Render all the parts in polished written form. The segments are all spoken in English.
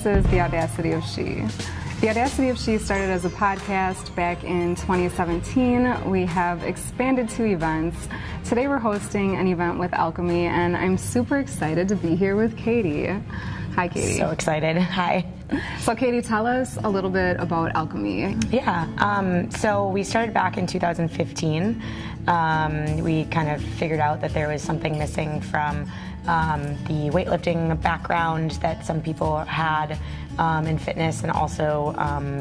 This is the Audacity of She. The Audacity of She started as a podcast back in 2017. We have expanded to events. Today we're hosting an event with Alchemy, and I'm super excited to be here with Katie. Hi, Katie. So excited. Hi. So, Katie, tell us a little bit about Alchemy. Yeah. So we started back in 2015. We kind of figured out that there was something missing from the weightlifting background that some people had in fitness, and also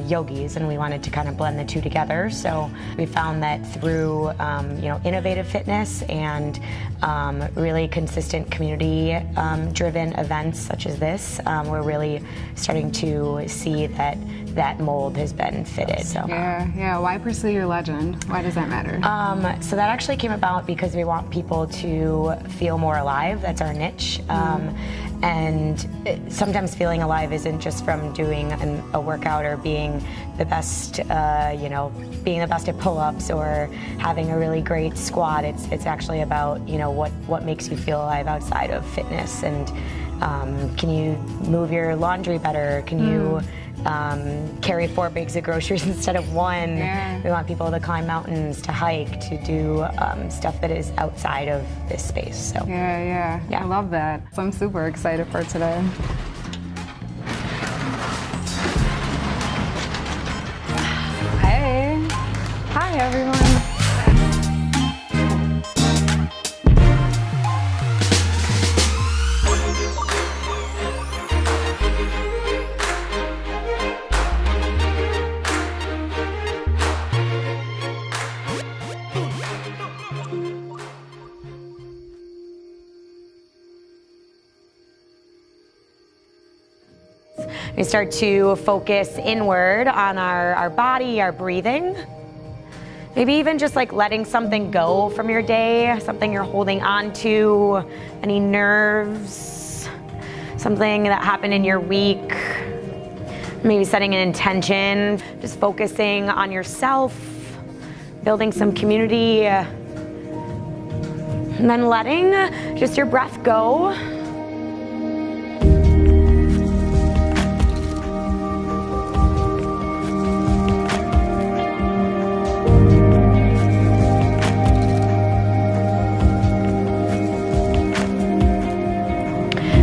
yogis, and we wanted to kind of blend the two together. So we found that through innovative fitness and really consistent community driven events such as this, we're really starting to see that mold has been fitted. So yeah. Why pursue your legend? Why does that matter? So that actually came about because we want people to feel more alive. That's our niche. And sometimes feeling alive isn't just from doing a workout or being the best, being the best at pull-ups or having a really great squat. It's actually about what makes you feel alive outside of fitness. And can you move your laundry better? Can you carry 4 bags of groceries instead of 1? Yeah. We want people to climb mountains, to hike, to do stuff that is outside of this space. So yeah, I love that. So I'm super excited for today. Hey, hi everyone. We start to focus inward on our body, our breathing. Maybe even just like letting something go from your day, something you're holding on to, any nerves, something that happened in your week. Maybe setting an intention, just focusing on yourself, building some community, and then letting just your breath go.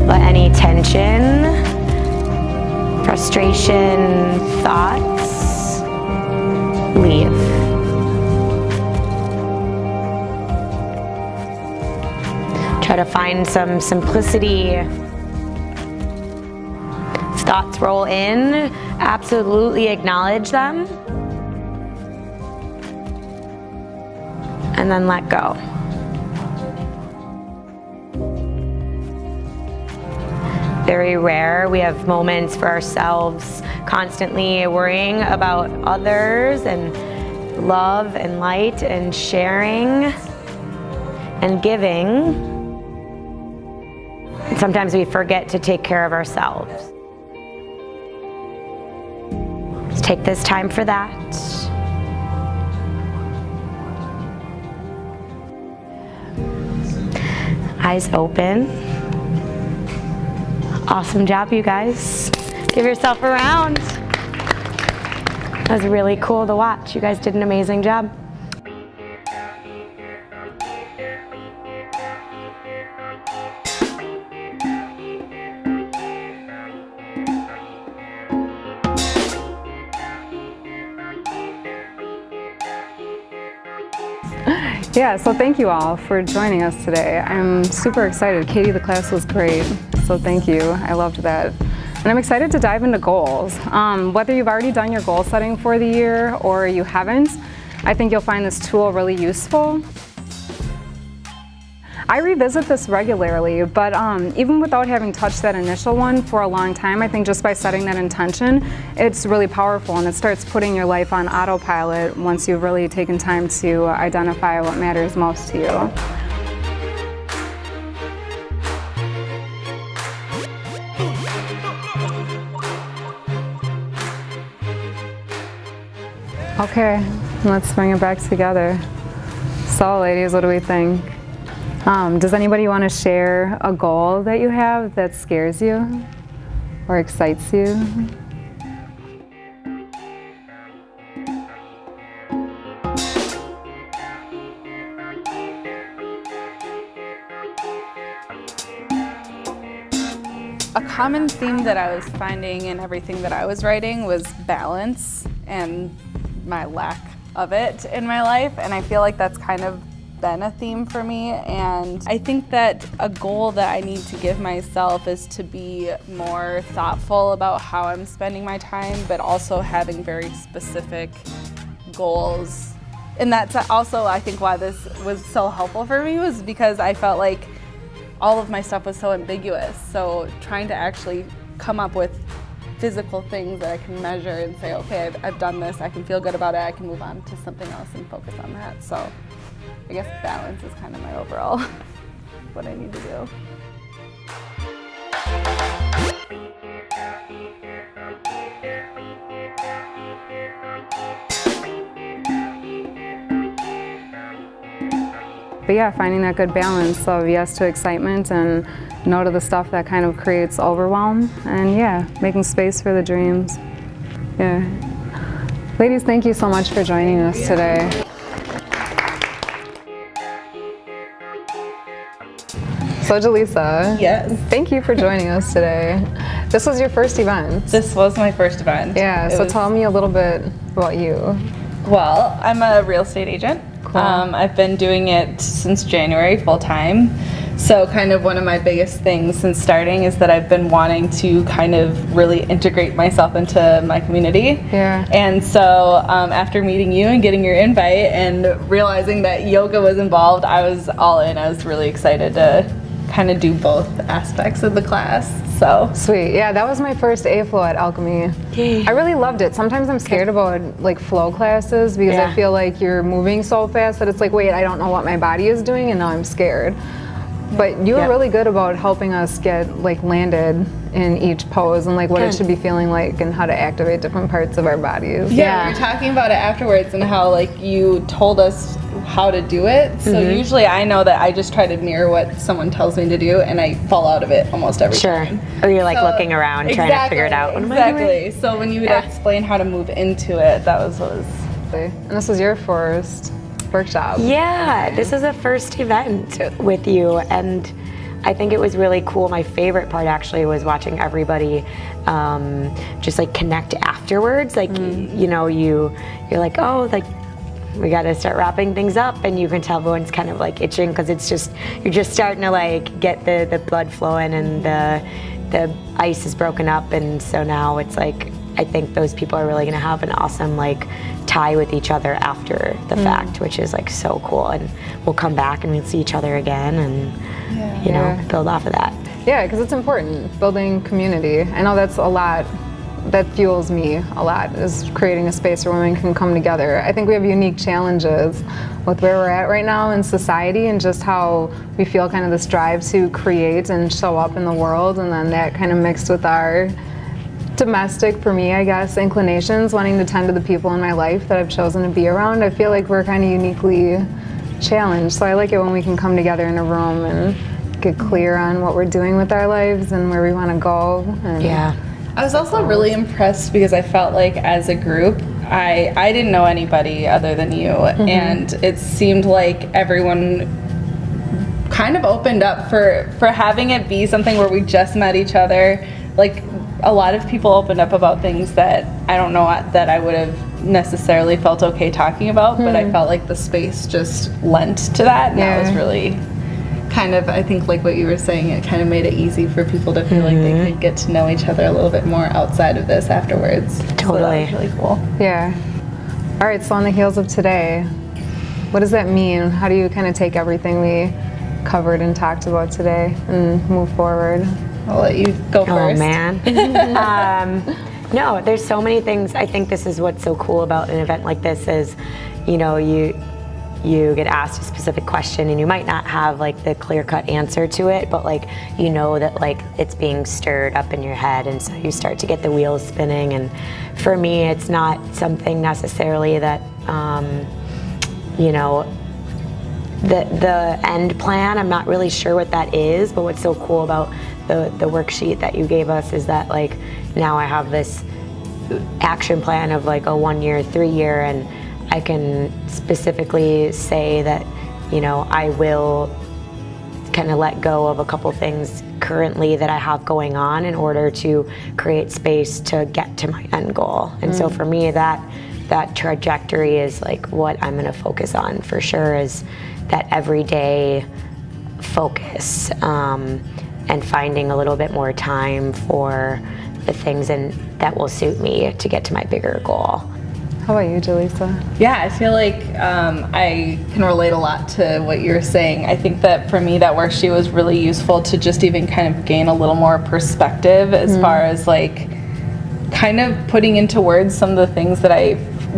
Let any tension, frustration, thoughts leave. Try to find some simplicity. If thoughts roll in, absolutely acknowledge them, and then let go. Very rare. We have moments for ourselves, constantly worrying about others and love and light and sharing and giving. And sometimes we forget to take care of ourselves. Let's take this time for that. Eyes open. Awesome job, you guys. Give yourself a round. That was really cool to watch. You guys did an amazing job. Yeah, so thank you all for joining us today. I'm super excited. Katie, the class was great, so thank you. I loved that. And I'm excited to dive into goals. Whether you've already done your goal setting for the year or you haven't, I think you'll find this tool really useful. I revisit this regularly, but even without having touched that initial one for a long time, I think just by setting that intention, it's really powerful, and it starts putting your life on autopilot once you've really taken time to identify what matters most to you. Okay, let's bring it back together. So ladies, what do we think? Does anybody want to share a goal that you have that scares you? or excites you? A common theme that I was finding in everything that I was writing was balance and my lack of it in my life, and I feel like that's kind of been a theme for me. And I think that a goal that I need to give myself is to be more thoughtful about how I'm spending my time, but also having very specific goals. And that's also, I think, why this was so helpful for me, was because I felt like all of my stuff was so ambiguous. So trying to actually come up with physical things that I can measure and say, okay, I've done this, I can feel good about it, I can move on to something else and focus on that. So I guess balance is kind of my overall what I need to do. But yeah, finding that good balance of yes to excitement and no to the stuff that kind of creates overwhelm, and yeah, making space for the dreams. Yeah. Ladies, thank you so much for joining us today. So Jaleesa, Yes. thank you for joining us today. This was your first event. This was my first event. Yeah, so tell me a little bit about you. Well, I'm a real estate agent. Cool. I've been doing it since January full time. So kind of one of my biggest things since starting is that I've been wanting to kind of really integrate myself into my community. Yeah. And so after meeting you and getting your invite and realizing that yoga was involved, I was all in. I was really excited to kind of do both aspects of the class. So Sweet. Yeah, that was my first AFlow at Alchemy. I really loved it. Sometimes I'm scared about like flow classes because I feel like you're moving so fast that it's like, wait, I don't know what my body is doing and now I'm scared. But you were really good about helping us get like landed in each pose and like what it should be feeling like and how to activate different parts of our bodies. yeah, we were talking about it afterwards and how like you told us how to do it. So usually I know that I just try to mirror what someone tells me to do and I fall out of it almost every time. Or you're like looking around trying to figure it out. What am I doing? Exactly. So when you would explain how to move into it, that was what was. And this was your first workshop. Yeah, this is a first event with you, and I think it was really cool. My favorite part actually was watching everybody just like connect afterwards. Like you know, you're like, oh, like we got to start wrapping things up, and you can tell everyone's kind of like itching because it's just you're just starting to like get the blood flowing and the ice is broken up, and so now it's like I think those people are really going to have an awesome like tie with each other after the fact, which is like so cool, and we'll come back and we'll see each other again and you know build off of that. Yeah, because it's important, building community. I know that's a lot, that fuels me a lot, is creating a space where women can come together. I think we have unique challenges with where we're at right now in society and just how we feel kind of this drive to create and show up in the world, and then that kind of mixed with our domestic, for me, I guess, inclinations, wanting to tend to the people in my life that I've chosen to be around. I feel like we're kind of uniquely challenged. So I like it when we can come together in a room and get clear on what we're doing with our lives and where we want to go. And I was also really impressed because I felt like as a group, I didn't know anybody other than you, and it seemed like everyone kind of opened up for having it be something where we just met each other. Like a lot of people opened up about things that I don't know that I would have necessarily felt okay talking about, but I felt like the space just lent to that, and that was really kind of, I think, like what you were saying, it kind of made it easy for people to feel like they could get to know each other a little bit more outside of this afterwards. Totally. So that was really cool. Yeah. All right, so on the heels of today, what does that mean? How do you kind of take everything we covered and talked about today and move forward? I'll let you go first. Oh man. No, there's so many things. I think this is what's so cool about an event like this is, you know, you get asked a specific question and you might not have like the clear-cut answer to it, but like you know that like it's being stirred up in your head, and so you start to get the wheels spinning. And for me, it's not something necessarily that you know, the end plan. I'm not really sure what that is, but what's so cool about the worksheet that you gave us is that like now I have this action plan of like a 1 year, 3 year, and I can specifically say that, you know, I will kind of let go of a couple things currently that I have going on in order to create space to get to my end goal. And so for me, that trajectory is like what I'm going to focus on for sure, is that everyday focus, and finding a little bit more time for the things that will suit me to get to my bigger goal. How about you, Jaleesa? Yeah, I feel like I can relate a lot to what you're saying. I think that for me, that worksheet was really useful to just even kind of gain a little more perspective as far as like kind of putting into words some of the things that I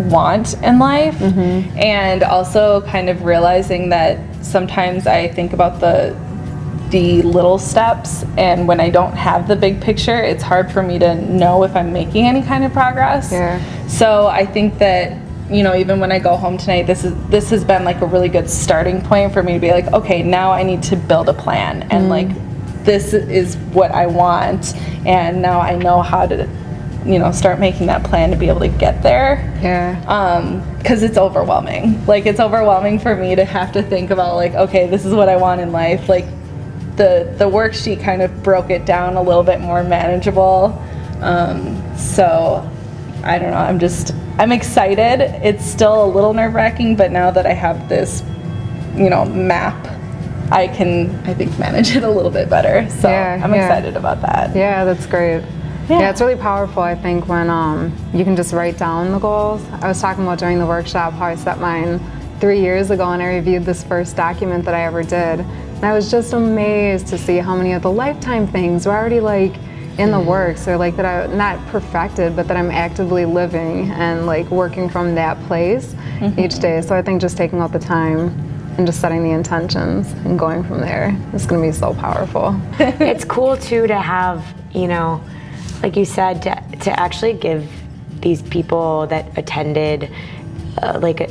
want in life, and also kind of realizing that sometimes I think about the little steps, and when I don't have the big picture, it's hard for me to know if I'm making any kind of progress. Yeah. So I think that, you know, even when I go home tonight, this has been like a really good starting point for me to be like, okay, now I need to build a plan, and like this is what I want, and now I know how to, you know, start making that plan to be able to get there. Yeah. Because it's overwhelming. Like, it's overwhelming for me to have to think about like, okay, this is what I want in life. Like, the worksheet kind of broke it down a little bit more manageable. So I don't know, I'm excited. It's still a little nerve-wracking, but now that I have this, you know, map, I can, I think, manage it a little bit better. So I'm excited about that. Yeah, that's great. Yeah, it's really powerful, I think, when you can just write down the goals. I was talking about during the workshop how I set mine 3 years ago, and I reviewed this first document that I ever did. And I was just amazed to see how many of the lifetime things were already like in the works, or like that I'm not perfected, but that I'm actively living and like working from that place each day. So I think just taking out the time and just setting the intentions and going from there is going to be so powerful. It's cool too to have, you know, like you said, to actually give these people that attended like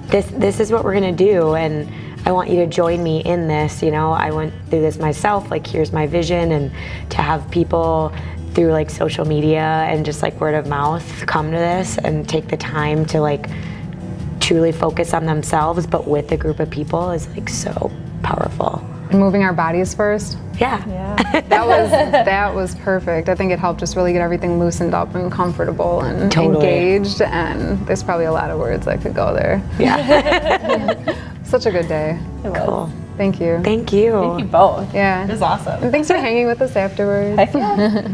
this is what we're gonna do, and I want you to join me in this. You know, I went through this myself, like here's my vision, and to have people through like social media and just like word of mouth come to this and take the time to like truly focus on themselves, but with a group of people, is like so powerful. And moving our bodies first. Yeah. That was perfect. I think it helped just really get everything loosened up and comfortable and engaged, and there's probably a lot of words that could go there. Yeah. Such a good day. Cool. Thank you. Thank you. Thank you both. Yeah. It was awesome. And thanks for hanging with us afterwards. Heck yeah.